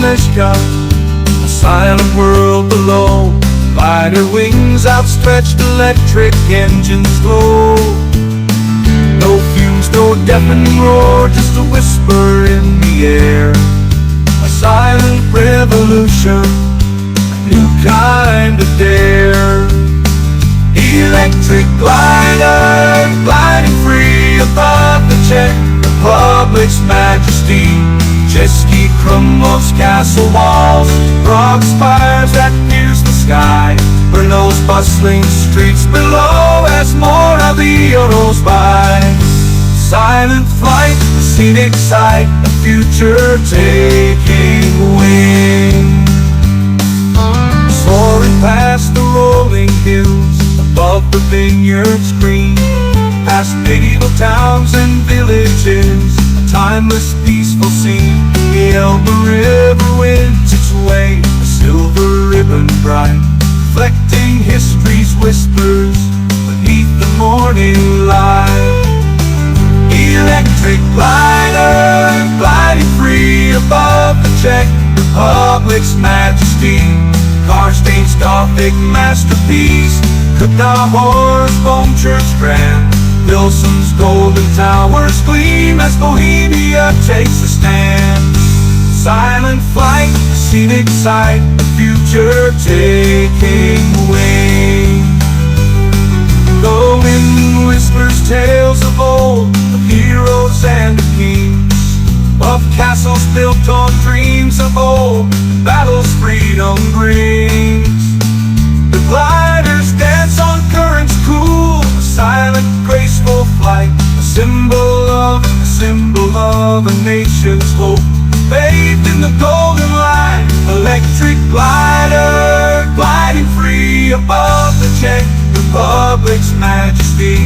Alaska, a silent world below. Glider wings outstretched, electric engines glow. No fumes, no deafening roar, just a whisper in the air. A silent revolution, a new kind of dare. Electric glider, gliding free above the Czech Republic's majesty. Český Krumlov's castle walls, Prague spires that pierce the sky. Brno's bustling streets below as Moravia rolls by. Silent flight, a scenic sight, a future taking wing. Soaring past the rolling hills, above the vineyards green, past medieval towns and villages, a timeless peaceful scene. The Elbe River wins its way, a silver ribbon bright, reflecting history's whispers beneath the morning light. Electric glider, gliding free above the Czech Republic's majesty. Karstein's Gothic masterpiece, Kutná-Hor's bone church grand. Pilsen's golden towers gleam as Bohemia takes a stand. Silent flight, scenic sight, a future taking wing. The wind whispers tales of old, of heroes and of kings, of castles built on dreams of old, battles freedom brings. The gliders dance on currents cool, a silent graceful flight, a symbol of a nation's hope, bathed in the golden light. Electric glider, gliding free above the Czech Republic's majesty.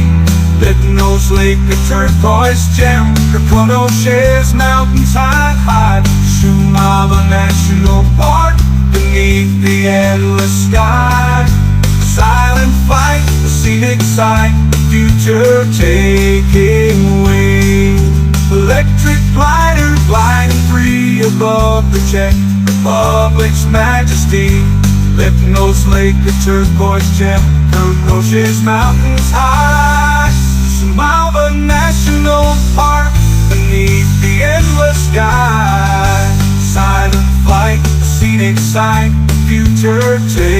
Letno's lake, a turquoise gem, Krkonoše's mountains high. Šumava National Park, beneath the endless sky. Silent fight, a scenic sight, the future taking wing. Electric glider, gliding free above the Czech Republic's majesty. Letno's lake, a turquoise gem, Krkonoše's mountains high. Šumava National Park, beneath the endless sky. Silent flight, a scenic sight, the future takes